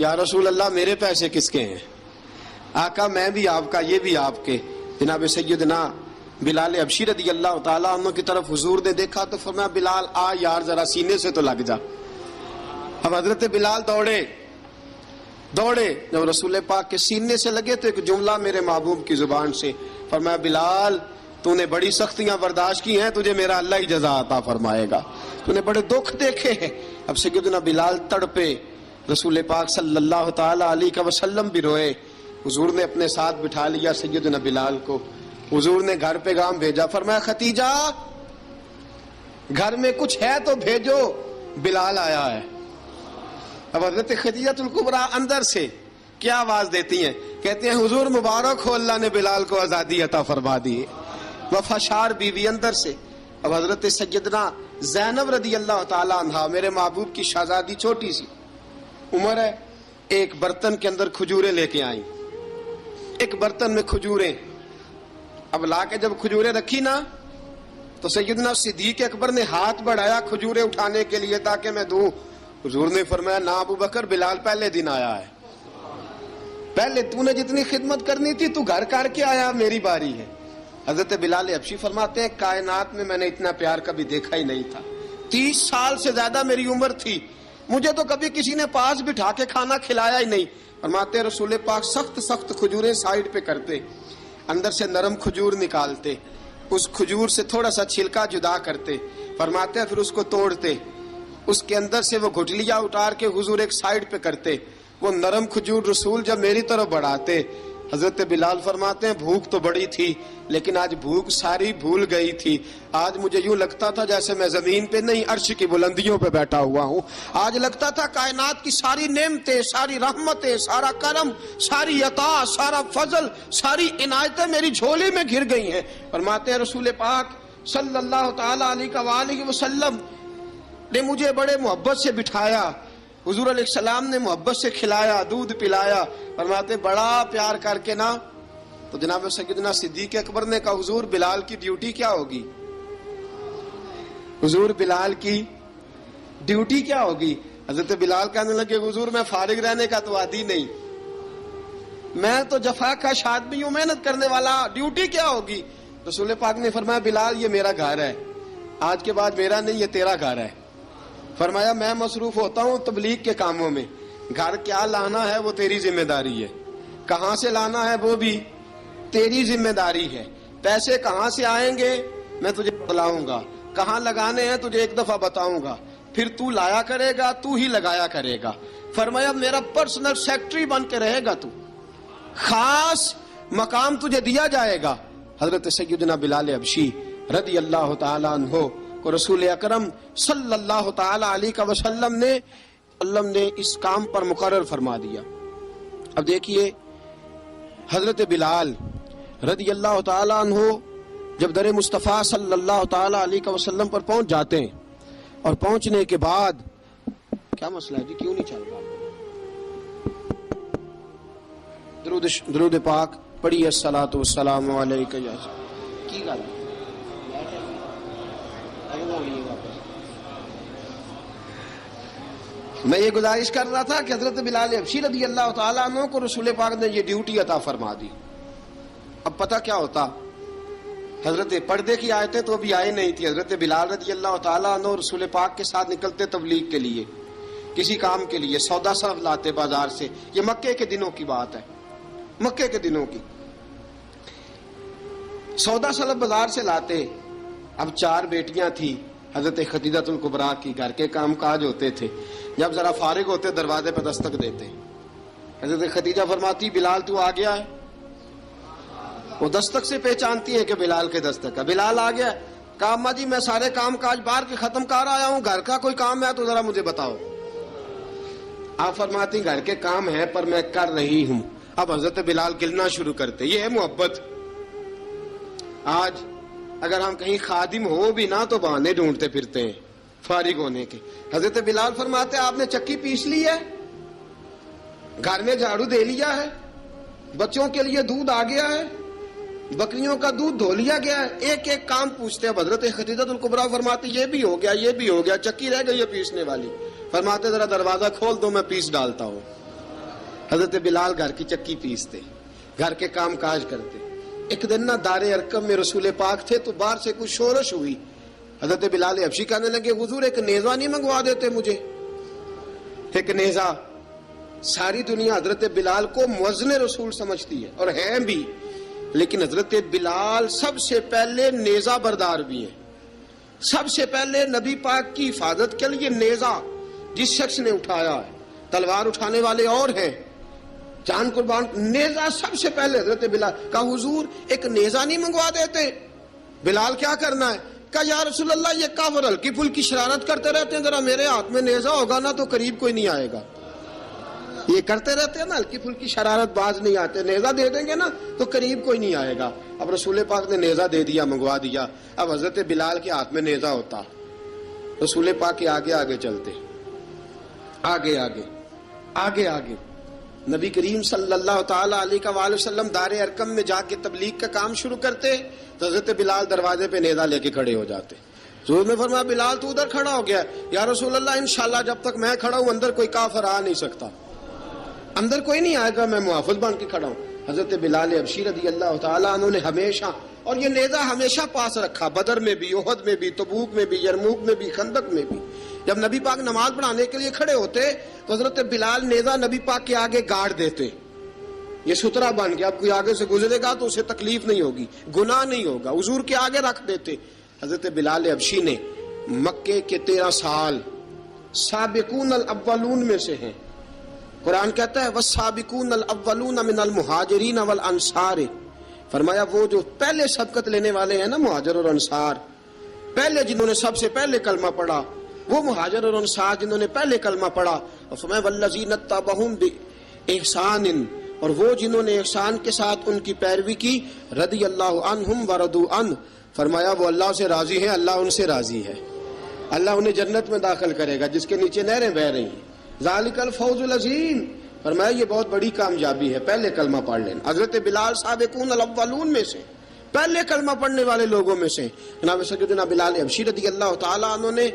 یا رسول اللہ میرے پیسے کس کے ہیں؟ آقا میں بھی آپ کا، یہ بھی آپ کے۔ جناب سیدنا بلال حبشی رضی اللہ تعالیٰ عنہ کی طرف حضور نے دیکھا تو فرمایا بلال آ یار ذرا سینے سے تو لگ جا۔ اب حضرت بلال دوڑے، جب رسول پاک کے سینے سے لگے تو ایک جملہ میرے محبوب کی زبان سے فرمایا بلال تو نے بڑی سختیاں برداشت کی ہیں، تجھے میرا اللہ ہی جزا عطا فرمائے گا، تو نے بڑے دکھ دیکھے ہیں۔ اب سیدنا بلال تڑپے، رسول پاک صلی اللہ تعالی علیہ وسلم بھی روئے۔ حضور نے اپنے ساتھ بٹھا لیا سیدنا بلال کو، حضور نے گھر پیغام بھیجا، فرمایا ختیجہ گھر میں کچھ ہے تو بھیجو، بلال آیا ہے۔ اب حضرت خدیجہ الکبریٰ اندر سے کیا آواز دیتی ہیں؟ کہتے ہیں حضور مبارک ہو، اللہ نے بلال کو آزادی عطا فرما دی۔ وفاشار بیوی اندر سے۔ اب حضرت سیدنا زینب رضی اللہ تعالی عنہا میرے محبوب کی شہزادی، چھوٹی سی عمر ہے، ایک برتن کے اندر کھجوریں لے کے آئیں، ایک برتن میں کھجوریں۔ اب لا کے جب کھجوریں رکھی نا تو سیدنا صدیق اکبر نے ہاتھ بڑھایا کھجوریں اٹھانے کے لیے تاکہ میں دوں۔ حضور نے فرمایا نا ابو بکر، بلال پہلے دن آیا ہے، پہلے تو نے جتنی خدمت کرنی تھی تو گھر کر کے آیا، میری باری ہے۔ حضرت بلال حبشی فرماتے ہیں کائنات میں نے اتنا پیار کبھی دیکھا ہی نہیں تھا، 30 سال سے زیادہ میری عمر تھی، مجھے تو کبھی کسی نے پاس بٹھا کے کھانا کھلایا ہی نہیں۔ فرماتے ہیں رسول پاک سخت کھجوریں سائیڈ پہ کرتے، اندر سے نرم کھجور نکالتے، اس کھجور سے تھوڑا سا چھلکا جدا کرتے، فرماتے ہیں پھر اس کو توڑتے، اس کے اندر سے وہ گھٹلیاں اتار کے حضور ایک سائیڈ پہ کرتے، وہ نرم کھجور رسول جب میری طرف بڑھاتے۔ حضرت بلال فرماتے ہیں بھوک تو بڑی تھی لیکن آج بھوک ساری بھول گئی تھی، آج مجھے یوں لگتا تھا جیسے میں زمین پہ نہیں عرش کی بلندیوں پہ بیٹھا ہوا ہوں، آج لگتا تھا کائنات کی ساری نعمتیں، ساری رحمتیں، سارا کرم، ساری عطا، سارا فضل، ساری عنایتیں میری جھولی میں گر گئی ہیں۔ فرماتے ہیں رسول پاک صلی اللہ تعالی علیہ وآلہ وسلم نے مجھے بڑے محبت سے بٹھایا، حضور علیہ السلام نے محبت سے کھلایا، دودھ پلایا، فرماتے بڑا پیار کر کے نا تو جناب سیدنا صدیق اکبر نے کہا حضور بلال کی ڈیوٹی کیا ہوگی؟ حضور بلال کی ڈیوٹی کیا ہوگی؟ حضرت بلال کہنے لگے حضور میں فارغ رہنے کا تو عادی نہیں، میں تو جفا کا آدمی ہوں، محنت کرنے والا، ڈیوٹی کیا ہوگی؟ رسول پاک نے فرمایا بلال یہ میرا گھر ہے، آج کے بعد میرا نہیں، یہ تیرا گھر ہے۔ فرمایا میں مصروف ہوتا ہوں تبلیغ کے کاموں میں، گھر کیا لانا ہے وہ تیری ذمہ داری ہے، کہاں سے لانا ہے وہ بھی تیری ذمہ داری ہے، پیسے کہاں سے آئیں گے میں تجھے بتلاؤں گا، کہاں لگانے ہیں تجھے ایک دفعہ بتاؤں گا، پھر تو لایا کرے گا، تو ہی لگایا کرے گا۔ فرمایا میرا پرسنل سیکٹری بن کے رہے گا، تو خاص مقام تجھے دیا جائے گا۔ حضرت سیدنا بلال حبشی رضی اللہ تعالی عنہ کو رسول اکرم صلی اللہ تعالی علیہ وسلم نے اس کام پر مقرر فرما دیا۔ اب دیکھیے حضرت بلال رضی اللہ تعالی عنہ جب در مصطفیٰ صلی اللہ تعالی علیہ وسلم پر پہنچ جاتے ہیں، اور پہنچنے کے بعد کیا مسئلہ ہے جی، کیوں نہیں چل رہا؟ درود پاک پڑھیے، الصلاۃ والسلام علیک یا کی گل میں یہ گزارش کر رہا تھا کہ حضرت بلال حبشی رضی اللہ تعالیٰ عنہ کو رسول پاک نے یہ ڈیوٹی عطا فرما دی۔ اب پتہ کیا ہوتا، حضرت پردے کی آیتیں تو ابھی آئی نہیں تھی، حضرت بلال رضی اللہ تعالیٰ عنہ رسول پاک کے ساتھ نکلتے تبلیغ کے لیے، کسی کام کے لیے، سودا سلف لاتے بازار سے، یہ مکے کے دنوں کی بات ہے، مکے کے دنوں کی سودا سلف بازار سے لاتے۔ اب 4 بیٹیاں تھیں حضرت خدیجہ الکبریٰ کی، گھر کے کام کاج ہوتے تھے، جب ذرا فارغ ہوتے دروازے پہ دستک دیتے، حضرت خدیجہ فرماتی بلال تو آ گیا ہے، وہ دستک سے پہچانتی ہیں کہ بلال کے دستک ہے، بلال آ گیا، کہا اماں جی میں سارے کام کاج باہر کے ختم کر آیا ہوں، گھر کا کوئی کام ہے تو ذرا مجھے بتاؤ۔ آپ فرماتی گھر کے کام ہے پر میں کر رہی ہوں۔ اب حضرت بلال گلنا شروع کرتے، یہ ہے محبت۔ آج اگر ہم کہیں خادم ہو بھی نہ تو بہانے ڈھونڈتے پھرتے ہیں فارغ ہونے کے۔ حضرت بلال فرماتے آپ نے چکی پیس لی ہے، گھر میں جھاڑو دے لیا ہے، بچوں کے لیے دودھ آ گیا ہے، بکریوں کا دودھ دھو لیا گیا ہے، ایک ایک کام پوچھتے ہیں۔ حضرت خدیجہ الکبریٰ فرماتے یہ بھی ہو گیا، یہ بھی ہو گیا، چکی رہ گئی ہے پیسنے والی۔ فرماتے ذرا دروازہ کھول دو میں پیس ڈالتا ہوں۔ حضرت بلال گھر کی چکی پیستے، گھر کے کام کاج کرتے. ایک دن نہ دار ارقم میں رسول پاک تھے تو باہر سے کچھ شورش ہوئی. حضرت بلال حبشی کہنے لگے حضور ایک نیزہ نہیں منگوا دیتے مجھے؟ ایک نیزہ. ساری دنیا حضرت بلال کو مؤذن رسول سمجھتی ہے اور ہیں بھی، لیکن حضرت بلال سب سے پہلے نیزہ بردار بھی ہیں. سب سے پہلے نبی پاک کی حفاظت کے لیے نیزہ جس شخص نے اٹھایا ہے، تلوار اٹھانے والے اور ہیں، جان قربان. نیزہ سب سے پہلے حضرت بلال. کہا حضور ایک نیزہ نہیں منگوا دیتے؟ بلال کیا کرنا ہے؟ کہا یا رسول اللہ یہ کافر ہلکی پھلکی شرارت کرتے رہتے ہیں، ذرا میرے ہاتھ میں نیزہ ہوگا نا تو قریب کوئی نہیں آئے گا. یہ کرتے رہتے ہیں نا ہلکی پھلکی شرارت، باز نہیں آتے. نیزہ دے دیں گے نا تو قریب کوئی نہیں آئے گا. اب رسول پاک نے نیزہ دے دیا، منگوا دیا. اب حضرت بلال کے ہاتھ میں نیزہ ہوتا، رسول پاک کے آگے آگے چلتے، آگے آگے آگے آگے. نبی کریم صلی اللہ تعالی علیہ وآلہ وسلم دار ارقم میں جا کے تبلیغ کا کام شروع کرتے تو حضرت بلال دروازے پہ نیزہ لے کے کھڑے ہو جاتے. حضور نے فرمایا بلال تو ادھر کھڑا ہو گیا. یا رسول اللہ انشاءاللہ جب تک میں کھڑا ہوں اندر کوئی کافر آ نہیں سکتا، اندر کوئی نہیں آئے گا، میں محافظ بن کے کھڑا ہوں. حضرت بلال حبشی رضی اللہ تعالیٰ عنہ نے ہمیشہ، اور یہ نیزہ ہمیشہ پاس رکھا، بدر میں بھی، احد میں بھی، تبوک میں بھی، یرموک میں بھی، خندق میں بھی. جب نبی پاک نماز پڑھانے کے لیے کھڑے ہوتے تو حضرت بلال نیزہ نبی پاک کے آگے گاڑ دیتے. یہ سترا بن گیا، اب کوئی آگے سے گزرے گا تو اسے تکلیف نہیں ہوگی، گناہ نہیں ہوگا. حضور کے آگے رکھ دیتے. حضرت بلال حبشی نے مکے کے 13 سال سابقون الاولون میں سے ہیں. قرآن کہتا ہے والسابقون الاولون من المہاجرین والانصار. فرمایا وہ جو پہلے سبقت لینے والے ہیں نا مہاجر اور انصار، پہلے جنہوں نے سب سے پہلے کلمہ پڑھا، وہ مہاجر اور انصار جنہوں نے پہلے کلمہ پڑھا. اور فرمایا والذین اتبعوہم باحسان، اور وہ جنہوں نے احسان کے ساتھ ان کی پیروی کی، رضی اللہ عنہم ورضوا عنہ. فرمایا وہ اللہ سے راضی ہیں، اللہ ان سے راضی ہے. اللہ انہیں جنت میں داخل کرے گا جس کے نیچے نہریں بہہ رہی ہیں. ذالک الفوز العظیم. فرمایا یہ بہت بڑی کامیابی ہے پہلے کلمہ پڑھ لینا. حضرت بلال سابقون الاولون میں سے، پہلے کلمہ پڑھنے والے لوگوں میں سے. جناب سیدنا بلال حبشی رضی اللہ تعالیٰ عنہ نے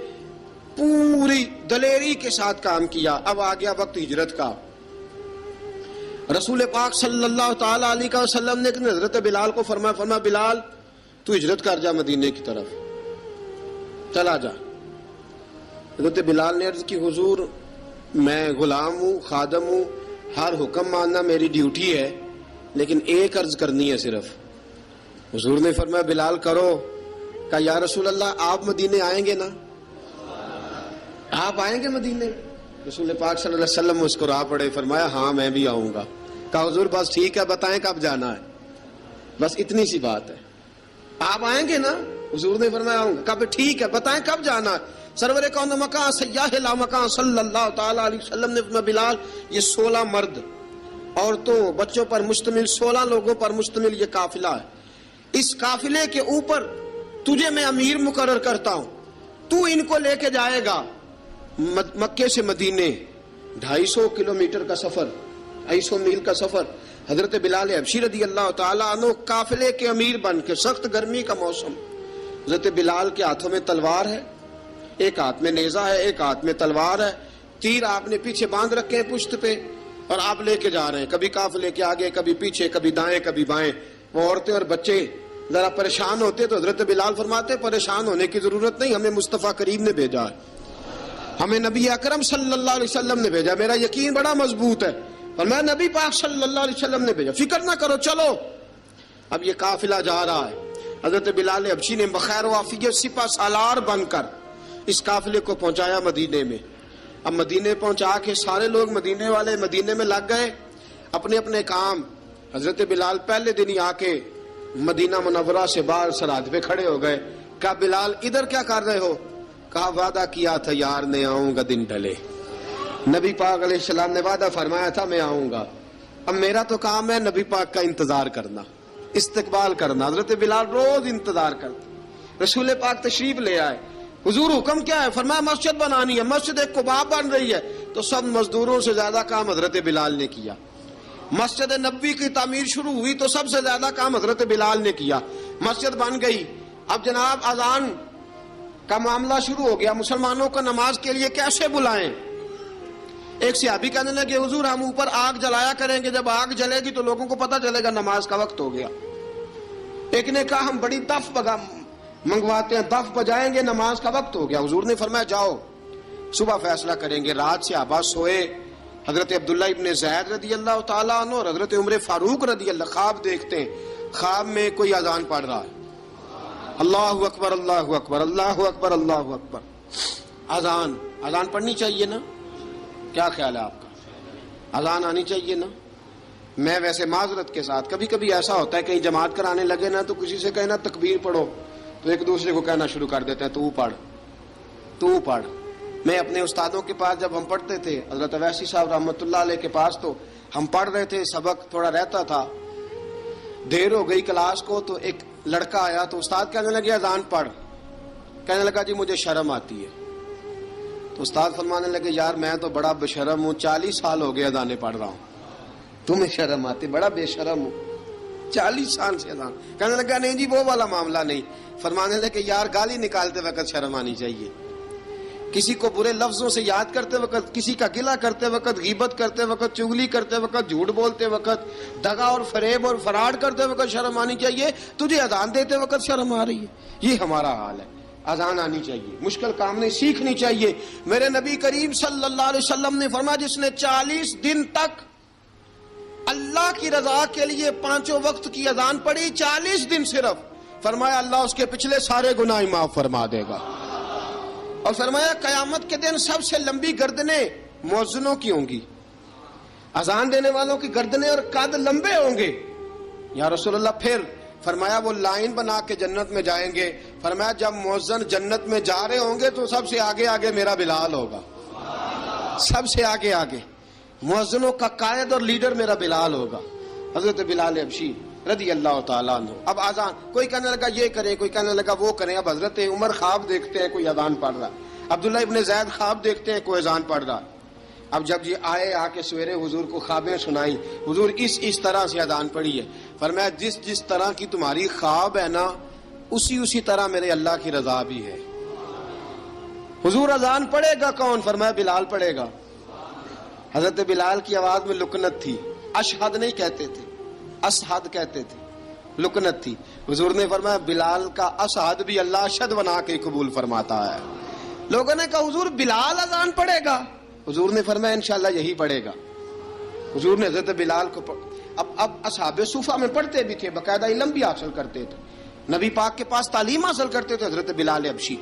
پوری دلیری کے ساتھ کام کیا. اب آ گیا وقت ہجرت کا. رسول پاک صلی اللہ تعالیٰ علیہ وسلم نے حضرت بلال کو فرمایا بلال تو ہجرت کر جا مدینے کی طرف، چلا جا. حضرت بلال نے عرض کی حضور میں غلام ہوں، خادم ہوں، ہر حکم ماننا میری ڈیوٹی ہے، لیکن ایک عرض کرنی ہے صرف. حضور نے فرمایا بلال کرو. کہا یا رسول اللہ آپ مدینے آئیں گے نا؟ آپ آئیں گے مدینے؟ رسول پاک صلی اللہ علیہ وسلم مسکرا پڑے، فرمایا ہاں میں بھی آؤں گا. کہا حضور بس ٹھیک ہے، بتائیں کب جانا ہے، بس اتنی سی بات ہے. آپ آئیں گے نا؟ حضور نے فرمایا آؤں گا. کہا ٹھیک ہے بتائیں کب جانا ہے. سرور کون مکان سیاح لا مکان صلی اللہ تعالیٰ علیہ وسلم نے فرمایا بلال یہ 16 مرد عورتوں بچوں پر مشتمل 16 لوگوں پر مشتمل یہ قافلہ ہے. اس قافلے کے اوپر تجھے میں امیر مقرر کرتا ہوں، تو ان کو لے کے جائے گا مکے سے مدینے. 250 کلومیٹر کا سفر، 250 میل کا سفر. حضرت بلال حبشی رضی اللہ تعالیٰ عنہ قافلے کے امیر بن کے، سخت گرمی کا موسم. حضرت بلال کے ہاتھوں میں تلوار ہے، ایک ہاتھ میں نیزہ ہے، ایک ہاتھ میں تلوار ہے. تیر آپ نے پیچھے باندھ رکھے ہیں پشت پہ اور آپ لے کے جا رہے ہیں، کبھی قافلے کے آگے، کبھی پیچھے، کبھی دائیں کبھی بائیں. وہ عورتیں اور بچے ذرا پریشان ہوتے تو حضرت بلال فرماتے پریشان ہونے کی ضرورت نہیں، ہمیں مصطفیٰ کریم نے بھیجا ہے، ہمیں نبی اکرم صلی اللہ علیہ وسلم نے بھیجا. میرا یقین بڑا مضبوط ہے اور میں نبی پاک صلی اللہ علیہ وسلم نے بھیجا، فکر نہ کرو چلو. اب یہ قافلہ جا رہا ہے. حضرت بلال حبشی نے بخیر و عافیت سپہ سالار بن کر اس قافلے کو پہنچایا مدینے میں. اب مدینے پہنچا کے سارے لوگ مدینے والے مدینے میں لگ گئے اپنے اپنے کام. حضرت بلال پہلے دن ہی آ کے مدینہ منورہ سے باہر سرحد پہ کھڑے ہو گئے. کہا بلال ادھر کیا کر رہے ہو؟ کہا وعدہ کیا تھا یار نے آؤں گا دن ڈھلے. نبی پاک علیہ السلام نے وعدہ فرمایا تھا میں آؤں گا. اب میرا تو کام ہے نبی پاک کا انتظار کرنا، استقبال کرنا. حضرت بلال روز انتظار کرتے. رسول پاک تشریف لے آئے. حضور حکم کیا ہے؟ فرمایا مسجد بنانی ہے. مسجد ایک قباء بن رہی ہے تو سب مزدوروں سے زیادہ کام حضرت بلال نے کیا. مسجد نبوی کی تعمیر شروع ہوئی تو سب سے زیادہ کام حضرت بلال نے کیا. مسجد بن گئی. اب جناب اذان کا معاملہ شروع ہو گیا. مسلمانوں کو نماز کے لیے کیسے بلائیں؟ ایک صحابی کہنے لگے حضور ہم اوپر آگ جلایا کریں گے، جب آگ جلے گی تو لوگوں کو پتہ چلے گا نماز کا وقت ہو گیا۔ ایک نے کہا ہم بڑی دف منگواتے ہیں، دف بجائیں گے، نماز کا وقت ہو گیا۔ حضور نے فرمایا جاؤ صبح فیصلہ کریں گے۔ رات صحابہ سوئے، حضرت عبداللہ ابن زید رضی اللہ تعالیٰ عنہ اور حضرت عمر فاروق رضی اللہ خواب دیکھتے ہیں، خواب میں کوئی اذان پڑھ رہا ہے، اللہ اکبر اللہ اکبر اللہ اکبر اللہ اکبر۔ اذان پڑھنی چاہیے نا؟ کیا خیال ہے آپ کا؟ اذان آنی چاہیے نا؟ میں ویسے معذرت کے ساتھ کبھی کبھی ایسا ہوتا ہے کہیں جماعت کرانے لگے نا تو کسی سے کہنا تکبیر پڑھو تو ایک دوسرے کو کہنا شروع کر دیتے ہیں تو پڑھ۔ میں اپنے استادوں کے پاس جب ہم پڑھتے تھے، حضرت اویسی صاحب رحمۃ اللہ علیہ کے پاس، تو ہم پڑھ رہے تھے، سبق تھوڑا رہتا تھا، دیر ہو گئی کلاس کو تو ایک لڑکا آیا تو استاد کہنے لگے اذان پڑھ، کہنے لگا جی مجھے شرم آتی ہے۔ تو استاد فرمانے لگے یار میں تو بڑا بشرم ہوں، 40 سال ہو گئے اذانیں پڑھ رہا ہوں، تمہیں شرم آتی؟ بڑا بے شرم ہوں، 40 سال سے اذان۔ کہنے لگا نہیں جی وہ والا معاملہ نہیں۔ فرمانے لگے یار گالی نکالتے وقت شرم آنی چاہیے، کسی کو برے لفظوں سے یاد کرتے وقت، کسی کا گلہ کرتے وقت، غیبت کرتے وقت، چغلی کرتے وقت، جھوٹ بولتے وقت، دغا اور فریب اور فراڈ کرتے وقت شرم آنی چاہیے، تجھے اذان دیتے وقت شرم آ رہی ہے۔ یہ ہمارا حال ہے، اذان آنی چاہیے، مشکل کام نہیں، سیکھنی چاہیے۔ میرے نبی کریم صلی اللہ علیہ وسلم نے فرمایا جس نے 40 دن تک اللہ کی رضا کے لیے 5 وقت کی اذان پڑھی، 40 دن صرف، فرمایا اللہ اس کے پچھلے سارے گناہ معاف فرما دے گا۔ اور فرمایا قیامت کے دن سب سے لمبی گردنیں مؤذنوں کی ہوں گی، اذان دینے والوں کی گردنیں اور قد لمبے ہوں گے۔ یا رسول اللہ پھر؟ فرمایا وہ لائن بنا کے جنت میں جائیں گے۔ فرمایا جب مؤذن جنت میں جا رہے ہوں گے تو سب سے آگے آگے میرا بلال ہوگا، سب سے آگے آگے مؤذنوں کا قائد اور لیڈر میرا بلال ہوگا، حضرت بلال حبشی رضی اللہ تعالیٰ عنہ۔ اب اذان کوئی کہنے لگا یہ کریں، کوئی کہنے لگا وہ کریں۔ اب حضرت عمر خواب دیکھتے ہیں کوئی اذان پڑھ رہا، عبداللہ ابن زید خواب دیکھتے ہیں کوئی اذان پڑھ رہا۔ اب جب یہ آئے آ کے سویرے حضور کو خوابیں سنائی، حضور اس طرح سے اذان پڑھی ہے۔ فرمایا جس طرح کی تمہاری خواب ہے نا اسی طرح میرے اللہ کی رضا بھی ہے۔ حضور اذان پڑھے گا کون؟ فرمایا بلال پڑھے گا۔ حضرت بلال کی آواز میں لکنت تھی، اشہد نہیں کہتے تھے، اسحد کہتے تھے، لکنت تھی۔ حضور نے فرمایا بلال کا اسحد بھی اللہ اشہد بنا کے قبول فرماتا ہے۔ لوگوں نے کہا حضور بلال اذان پڑھے گا؟ حضور نے فرمایا انشاءاللہ یہی پڑھے گا۔ حضور نے حضرت بلال کو اب اصحاب صوفہ میں پڑھتے بھی تھے، باقاعدہ علم بھی حاصل کرتے تھے، نبی پاک کے پاس تعلیم حاصل کرتے تھے حضرت بلال حبشی۔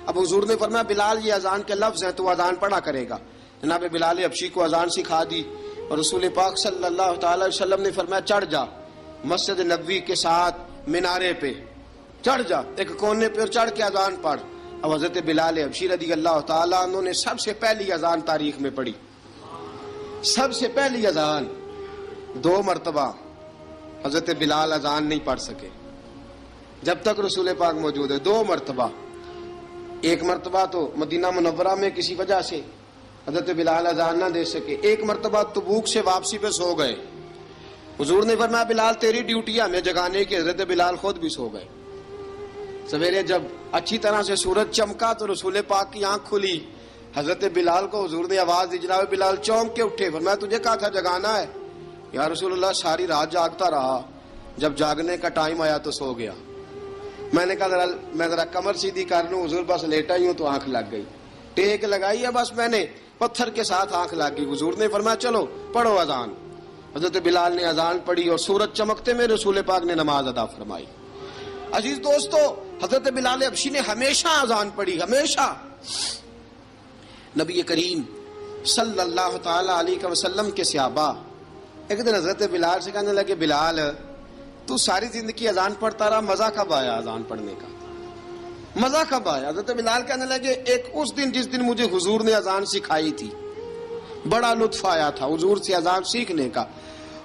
اب حضور نے فرمایا بلال یہ اذان کے لفظ ہیں تو اذان پڑھا کرے گا۔ جناب بلال حبشی کو اذان سکھا دی اور رسول پاک صلی اللہ تعالی وسلم نے فرمایا چڑھ جا مسجد نبوی کے ساتھ مینارے پہ، چڑھ جا ایک کونے پہ اور چڑھ کے اذان پڑھ۔ اب حضرت بلال حبشی رضی اللہ تعالیٰ عنہ نے سب سے پہلی اذان تاریخ میں پڑھی، سب سے پہلی اذان 2 مرتبہ۔ حضرت بلال اذان نہیں پڑھ سکے جب تک رسول پاک موجود ہے، 2 مرتبہ۔ ایک مرتبہ تو مدینہ منورہ میں کسی وجہ سے حضرت بلال اذان نہ دے سکے، ایک مرتبہ تبوک سے واپسی پہ سو گئے۔ حضور نے فرمایا بلال تیری ڈیوٹی ہے ہمیں جگانے کی، حضرت بلال خود بھی سو گئے۔ سویرے جب اچھی طرح سے سورج چمکا تو رسول پاک کی آنکھ کھلی، حضرت بلال کو حضور نے آواز دی، جناب بلال چونک کے اٹھے، فرمایا تجھے کہا تھا جگانا ہے؟ یا رسول اللہ ساری رات جاگتا رہا، جب جاگنے کا ٹائم آیا تو سو گیا۔ میں نے کہا میں ذرا کمر سیدھی کر لوں، حضور بس لیٹا ہی ہوں تو آنکھ لگ گئی، ٹیک لگائی ہے بس میں نے، پتھر کے ساتھ آنکھ لگ گئی۔ حضور نے فرمایا چلو پڑھو اذان۔ حضرت بلال نے اذان پڑھی اور سورج چمکتے میں رسول پاک نے نماز ادا فرمائی۔ عزیز دوستو حضرت بلال حبشی نے ہمیشہ اذان پڑھی، ہمیشہ۔ نبی کریم صلی اللہ تعالی علیہ وسلم کے صحابہ ایک دن حضرت بلال سے کہنے لگے بلال تو ساری زندگی اذان پڑھتا رہا، مزہ کب آیا اذان پڑھنے کا؟ مزہ کب آیا؟ حضرت بلال کہنے لگے ایک اس دن جس دن مجھے حضور نے اذان سکھائی تھی، بڑا لطف آیا تھا حضور سے اذان سیکھنے کا،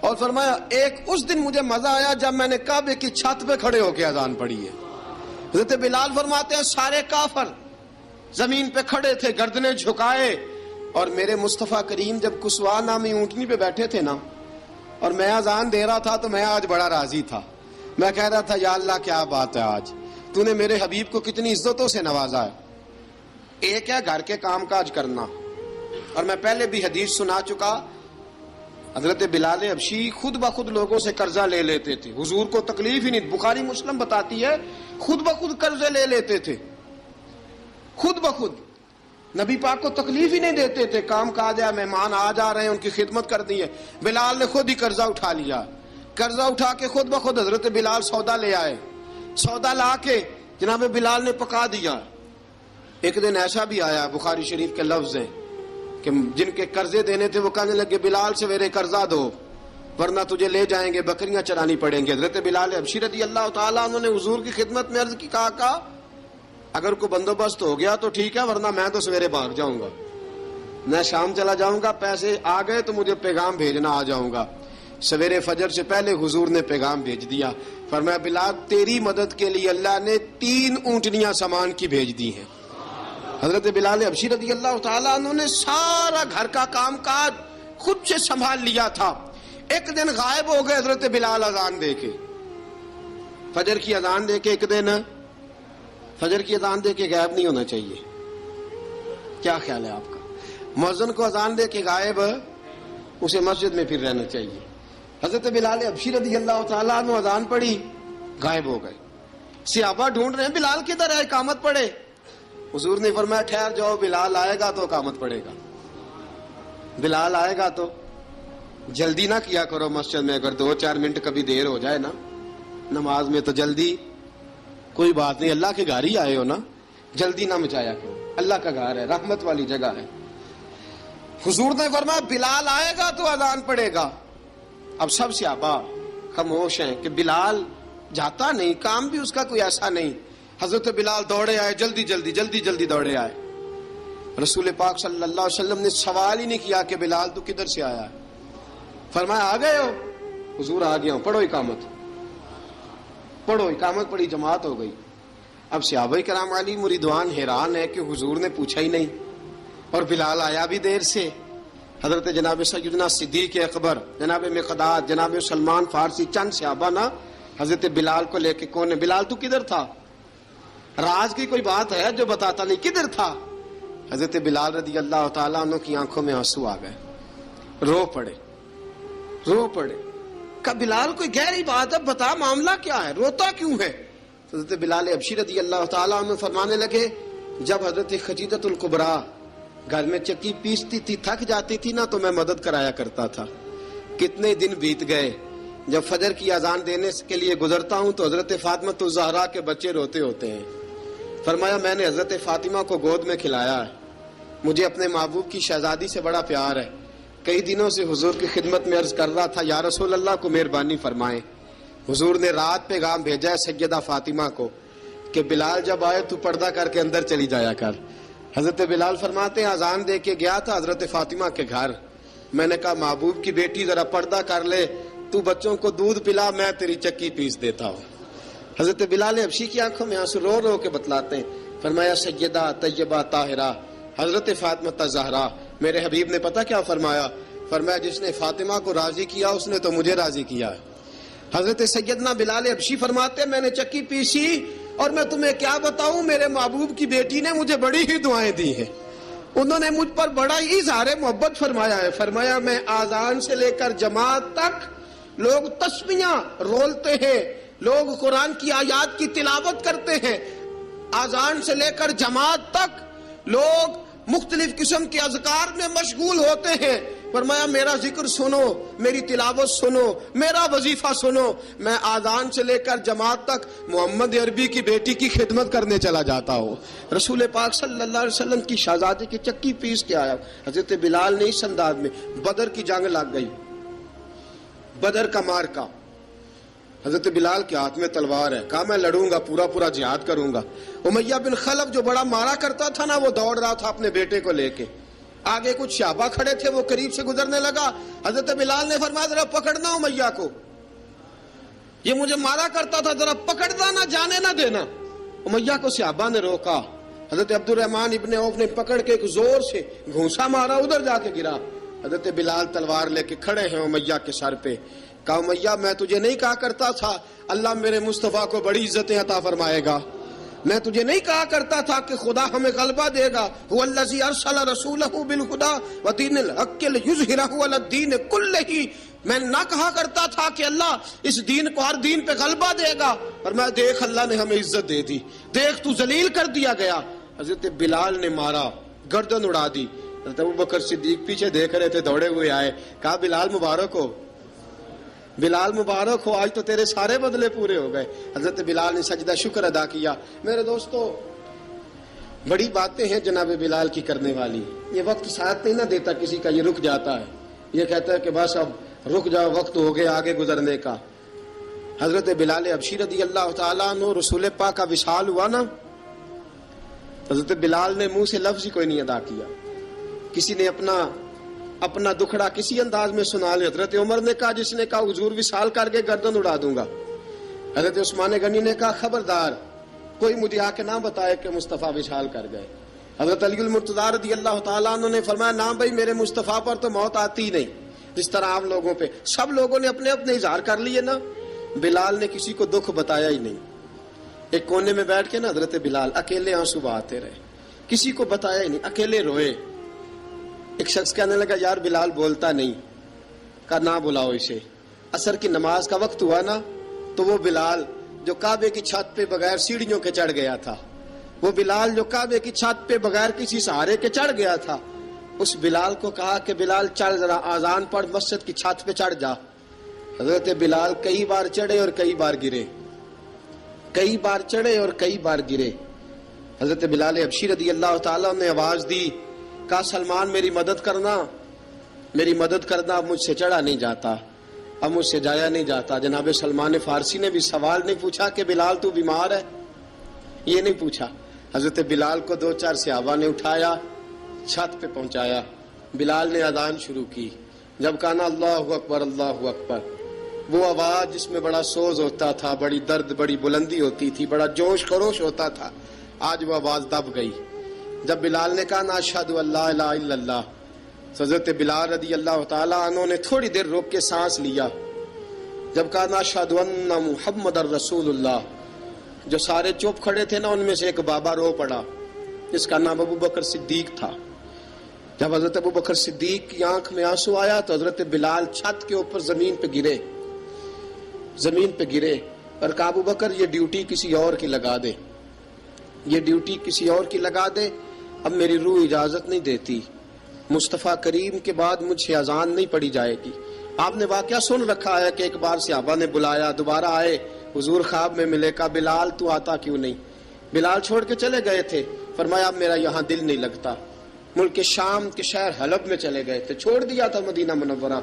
اور فرمایا ایک اس دن مجھے مزہ آیا جب میں نے کعبے کی چھت پہ کھڑے ہو کے اذان پڑھی ہے۔ حضرت بلال فرماتے ہیں سارے کافر زمین پہ کھڑے تھے گردنیں جھکائے، اور میرے مصطفیٰ کریم جب کسوا نامی اونٹنی پہ بیٹھے تھے نا اور میں اذان دے رہا تھا تو میں آج بڑا راضی تھا، میں کہہ رہا تھا یا اللہ کیا بات ہے، آج تو نے میرے حبیب کو کتنی عزتوں سے نوازا ہے۔ ایک ہے گھر کے کام کاج کرنا، اور میں پہلے بھی حدیث سنا چکا، حضرت بلال حبشی خود بخود لوگوں سے قرضہ لے لیتے تھے، حضور کو تکلیف ہی نہیں، بخاری مسلم بتاتی ہے خود بخود قرضے لے لیتے تھے، خود بخود نبی پاک کو تکلیف ہی نہیں دیتے تھے، کام کاج ہے، مہمان آ جا رہے ہیں، ان کی خدمت کر دی ہے، بلال نے خود ہی قرضہ اٹھا لیا، قرضہ اٹھا کے خود بخود حضرت بلال سودا لے آئے، سودا لا کے جناب بلال نے پکا دیا۔ ایک دن ایسا بھی آیا، بخاری شریف کے لفظ ہیں کہ جن کے قرضے دینے تھے وہ کہنے لگے بلال سے میرے قرضہ دو ورنہ تجھے لے جائیں گے، بکریاں چرانی پڑیں گے۔ حضرت بلال حبشی رضی اللہ تعالیٰ عنہ نے حضور کی خدمت میں عرض کی، کہا اگر کوئی بندوبست ہو گیا تو ٹھیک ہے، ورنہ میں تو سویرے بھاگ جاؤں گا، میں شام چلا جاؤں گا، پیسے آ گئے تو مجھے پیغام بھیجنا، آ جاؤں گا۔ سویرے فجر سے پہلے حضور نے پیغام بھیج دیا، فرمایا بلال تیری مدد کے لیے اللہ نے 3 اونٹنیاں سامان کی بھیج دی ہیں۔ حضرت بلال حبشی رضی اللہ تعالیٰ عنہ نے سارا گھر کا کام کاج خود سے سنبھال لیا تھا۔ ایک دن غائب ہو گئے حضرت بلال اذان دے کے، فجر کی اذان دے کے، ایک دن فجر کی اذان دے کے غائب نہیں ہونا چاہیے، کیا خیال ہے آپ کا؟ مؤذن کو اذان دے کے غائب، اسے مسجد میں پھر رہنا چاہیے۔ حضرت بلال حبشی رضی اللہ تعالیٰ عنہ اذان پڑھی، غائب ہو گئے، صحابہ ڈھونڈ رہے ہیں بلال کدھر ہے، اقامت پڑھے۔ حضور نے فرمایا ٹھہر جاؤ، بلال آئے گا تو اقامت پڑے گا، بلال آئے گا تو جلدی نہ کیا کرو مسجد میں، اگر 2-4 منٹ کبھی دیر ہو جائے نا نماز میں تو جلدی کوئی بات نہیں، اللہ کے گھر ہی آئے ہو نا، جلدی نہ مچایا کرو، اللہ کا گھر ہے، رحمت والی جگہ ہے۔ حضور نے فرمایا بلال آئے گا تو اذان پڑے گا۔ اب سب صحابہ خاموش ہیں کہ بلال جاتا نہیں، کام بھی اس کا کوئی ایسا نہیں۔ حضرت بلال دوڑے آئے، جلدی دوڑے آئے۔ رسول پاک صلی اللہ علیہ وسلم نے سوال ہی نہیں کیا کہ بلال تو کدھر سے آیا ہے، فرمایا آ گئے ہو؟ حضور آ گیا ہوں، پڑھو اقامت، پڑھو اقامت پڑھی، جماعت ہو گئی۔ اب صحابہ کرام علی مریدوان حیران ہے کہ حضور نے پوچھا ہی نہیں اور بلال آیا بھی دیر سے۔ حضرت جناب سیدنا صدیق اکبر، جناب مقداد، جناب سلمان فارسی، چند صحابہ نا حضرت بلال کو لے کے، کون ہے بلال تو کدھر تھا؟ راز کی کوئی بات ہے جو بتاتا نہیں، کدھر تھا؟ حضرت بلال رضی اللہ تعالیٰ عنہ کی آنکھوں میں آنسو آ گئے، رو پڑے۔ کہ بلال کوئی گہری بات ہے، بتا معاملہ کیا ہے، روتا کیوں ہے؟ حضرت بلال حبشی رضی اللہ تعالیٰ عنہ فرمانے لگے جب حضرت خدیجۃ الکبریٰ گھر میں چکی پیستی تھی، تھک جاتی تھی نا تو میں مدد کرایا کرتا تھا۔ کتنے دن بیت گئے، جب فجر کی اذان دینے کے لیے گزرتا ہوں تو حضرت فاطمہ الزہرا کے بچے روتے ہوتے ہیں۔ فرمایا میں نے حضرت فاطمہ کو گود میں کھلایا ہے، مجھے اپنے محبوب کی شہزادی سے بڑا پیار ہے۔ کئی دنوں سے حضور کی خدمت میں عرض کر رہا تھا یا رسول اللہ کو مہربانی فرمائیں۔ حضور نے رات پیغام بھیجا ہے سیدہ فاطمہ کو کہ بلال جب آئے تو پردہ کر کے اندر چلی جایا کر۔ حضرت بلال فرماتے ہیں اذان دے کے گیا تھا حضرت فاطمہ کے گھر، میں نے کہا محبوب کی بیٹی ذرا پردہ کر لے، تو بچوں کو دودھ پلا، میں تیری چکی پیس دیتا ہوں۔ حضرت بلال حبشی کی آنکھوں میں آنسو رو رو کے بتلاتے ہیں، فرمایا سیدہ طیبہ طاہرہ حضرت فاطمہ الزہرا، میرے حبیب نے پتہ کیا فرمایا؟ فرمایا جس نے فاطمہ کو راضی کیا اس نے تو مجھے راضی کیا ہے۔ حضرت سیدنا بلال حبشی فرماتے ہیں میں نے چکی پیسی اور میں تمہیں کیا بتاؤں، میرے محبوب کی بیٹی نے مجھے بڑی ہی دعائیں دی ہیں، انہوں نے مجھ پر بڑا ہی اظہار محبت فرمایا ہے۔ فرمایا میں آذان سے لے کر جماعت تک لوگ تسبیحاں رولتے ہیں، لوگ قرآن کی آیات کی تلاوت کرتے ہیں، آذان سے لے کر جماعت تک لوگ مختلف قسم کے اذکار میں مشغول ہوتے ہیں۔ فرمایا میرا ذکر سنو، میری تلاوت سنو، میرا وظیفہ سنو، میں آذان سے لے کر جماعت تک محمد عربی کی بیٹی کی خدمت کرنے چلا جاتا ہوں۔ رسول پاک صلی اللہ علیہ وسلم کی شہزادی کی چکی پیس کے آیا۔ حضرت بلال نے اس انداز میں، بدر کی جنگ لگ گئی، بدر کا مارکا، حضرت بلال کے ہاتھ میں تلوار ہے، کہا میں لڑوں گا، پورا جہاد کروں گا۔ امیہ بن خلف جو بڑا مارا کرتا تھا نا، وہ دوڑ رہا تھا اپنے بیٹے کو لے کے، آگے کچھ صحابہ کھڑے تھے، وہ قریب سے گزرنے لگا، حضرت بلال نے فرمایا ذرا پکڑنا امیہ کو، یہ مجھے مارا کرتا تھا، ذرا پکڑنا، نہ جانے نہ دینا۔ امیہ کو صحابہ نے روکا، حضرت عبد الرحمن ابن عوف نے پکڑ کے ایک زور سے گھونسا مارا، ادھر جا کے گرا۔ حضرت بلال تلوار لے کے کھڑے ہیں امیہ کے سر پہ، کہا امیہ میں تجھے نہیں کہا کرتا تھا اللہ میرے مصطفیٰ کو بڑی عزتیں عطا فرمائے گا، میں تجھے نہیں کہا کرتا تھا کہ خدا ہمیں غلبہ دے گا، هو الذی ارسل رسولہ بالہدی ودین الحق لیظہرہ علی الدین کلہ، میں نہ کہا کرتا تھا کہ اللہ اس دین کو ہر دین پہ غلبہ دے گا، اور میں دیکھ اللہ نے ہمیں عزت دے دی، دیکھ تو ذلیل کر دیا گیا۔ حضرت بلال نے مارا، گردن اڑا دی۔ حضرت ابوبکر صدیق پیچھے دیکھ رہے تھے، دوڑے ہوئے آئے، کہا بلال مبارک ہو، بلال مبارک ہو، آج تو تیرے سارے بدلے پورے ہو گئے۔ حضرت بلال نے سجدہ شکر ادا کیا۔ میرے دوستو، بڑی باتیں ہیں جناب بلال کی کرنے والی، یہ وقت ساتھ نہیں نہ دیتا کسی کا، یہ رک جاتا ہے، یہ کہتا ہے کہ بس اب رک جاؤ، وقت ہو گیا آگے گزرنے کا۔ حضرت بلال حبشی رضی اللہ تعالیٰ عنہ، رسول پاک کا وصال ہوا نا، حضرت بلال نے منہ سے لفظ ہی کوئی نہیں ادا کیا، کسی نے اپنا دکھڑا کسی انداز میں سنا لیا۔ حضرت عمر نے کہا، جس نے کہا حضور وصال کر کے گردن اڑا دوں گا۔ حضرت عثمان غنی نے کہا خبردار کوئی مجھے آ کے نہ بتائے کہ مصطفیٰ وصال کر گئے۔ حضرت علی المرتضیٰ رضی اللہ تعالیٰ عنہ نے فرمایا، نہ بھائی میرے مصطفیٰ پر تو موت آتی ہی نہیں، جس طرح عام لوگوں پہ سب لوگوں نے اپنے اپنے اظہار کر لیے نا، بلال نے کسی کو دکھ بتایا ہی نہیں۔ ایک کونے میں بیٹھ کے نا حضرت بلال اکیلے آنسو بہاتے رہے، کسی کو بتایا ہی نہیں، اکیلے روئے۔ ایک شخص کہنے لگا، یار بلال بولتا نہیں، کہا نہ بلاؤ اسے۔ عصر کی نماز کا وقت ہوا نا، تو وہ بلال جو کعبے کی چھت پہ بغیر سیڑھیوں کے چڑھ گیا تھا، وہ بلال جو کعبے کی چھت پہ بغیر کسی سہارے کے چڑھ گیا تھا، اس بلال کو کہا کہ بلال چڑھ ذرا، آذان پڑھ، مسجد کی چھت پہ چڑھ جا۔ حضرت بلال کئی بار چڑھے اور کئی بار گرے، کئی بار چڑھے اور کئی بار گرے۔ حضرت بلال حبشی رضی اللہ تعالیٰ نے آواز دی، کہا سلمان میری مدد کرنا، میری مدد کرنا، اب مجھ سے چڑھا نہیں جاتا، اب مجھ سے جایا نہیں جاتا۔ جناب سلمان فارسی نے بھی سوال نہیں پوچھا کہ بلال تو بیمار ہے، یہ نہیں پوچھا۔ حضرت بلال کو دو چار صحابہ نے اٹھایا، چھت پہ پہنچایا، بلال نے اذان شروع کی۔ جب کہا نا اللہ اکبر اللہ اکبر، وہ آواز جس میں بڑا سوز ہوتا تھا، بڑی درد، بڑی بلندی ہوتی تھی، بڑا جوش خروش ہوتا تھا، آج وہ آواز دب گئی۔ جب بلال نے کہا نا اشہد ان لا الہ الا اللہ، حضرت بلال رضی اللہ تعالیٰ عنہ نے تھوڑی دیر روک کے سانس لیا۔ جب کہا نا اشہد ان محمد الرسول اللہ، جو سارے چپ کھڑے تھے نا، ان میں سے ایک بابا رو پڑا، جس کا نام ابو بکر صدیق تھا۔ جب حضرت ابو بکر صدیق کی آنکھ میں آنسو آیا تو حضرت بلال چھت کے اوپر زمین پہ گرے، زمین پہ گرے، اور کہا ابو بکر یہ ڈیوٹی کسی اور کی لگا دے، یہ ڈیوٹی کسی اور کی لگا دے، اب میری روح اجازت نہیں دیتی، مصطفیٰ کریم کے بعد مجھ سے اذان نہیں پڑھی جائے گی۔ آپ نے واقعہ سن رکھا ہے کہ ایک بار صحابہ نے بلایا، دوبارہ آئے، حضور خواب میں ملے، کہا بلال تو آتا کیوں نہیں؟ بلال چھوڑ کے چلے گئے تھے، فرمایا اب میرا یہاں دل نہیں لگتا، ملک شام کے شہر حلب میں چلے گئے تھے، چھوڑ دیا تھا مدینہ منورہ،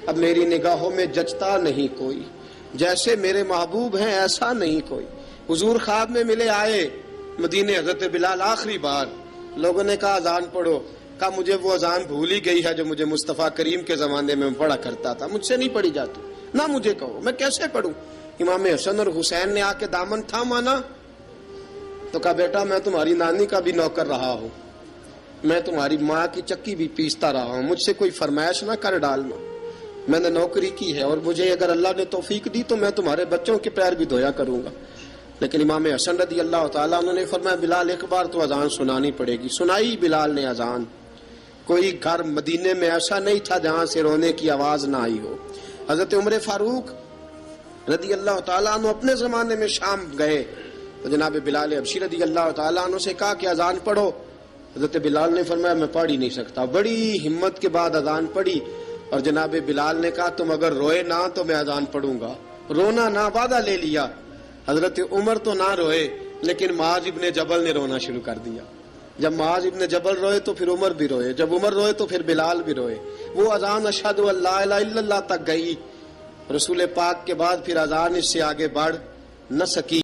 اب میری نگاہوں میں جچتا نہیں کوئی، جیسے میرے محبوب ہیں ایسا نہیں کوئی۔ حضور خواب میں ملے، آئے مدینے، حضرت بلال آخری بار، لوگوں نے کہا اذان پڑھو، کہا مجھے وہ اذان بھول ہی گئی ہے جو مجھے مصطفیٰ کریم کے زمانے میں پڑھا کرتا تھا، مجھ سے نہیں پڑھی جاتی، نہ مجھے کہو، میں کیسے پڑھوں؟ امام حسن اور حسین نے آ کے دامن تھاما نا، تو کہا بیٹا میں تمہاری نانی کا بھی نوکر رہا ہوں، میں تمہاری ماں کی چکی بھی پیستا رہا ہوں، مجھ سے کوئی فرمائش نہ کر ڈالنا، میں نے نوکری کی ہے، اور مجھے اگر اللہ نے توفیق دی تو میں تمہارے بچوں کے پیر بھی دھویا کروں گا۔ لیکن امام حسن رضی اللہ تعالیٰ عنہ نے فرمایا بلال ایک بار تو اذان سنانی پڑے گی۔ سنائی بلال نے اذان۔ کوئی گھر مدینے میں ایسا نہیں تھا جہاں سے رونے کی آواز نہ آئی ہو۔ حضرت عمر فاروق رضی اللہ تعالیٰ عنہ اپنے زمانے میں شام گئے تو جناب بلال حبشی رضی اللہ تعالیٰ عنہ سے کہا کہ اذان پڑھو۔ حضرت بلال نے فرمایا میں پڑھ ہی نہیں سکتا، بڑی ہمت کے بعد اذان پڑھی، اور جناب بلال نے کہا تم اگر روئے نہ تو میں اذان پڑھوں گا، رونا نہ، وعدہ لے لیا۔ حضرت عمر تو نہ روئے، لیکن معاذ ابن جبل نے رونا شروع کر دیا۔ جب معاذ ابن جبل روئے تو پھر عمر بھی روئے، جب عمر روئے تو پھر بلال بھی روئے۔ وہ اذان اشہد ان لا الہ الا اللہ تک گئی، رسول پاک کے بعد پھر اذان اس سے آگے بڑھ نہ سکی۔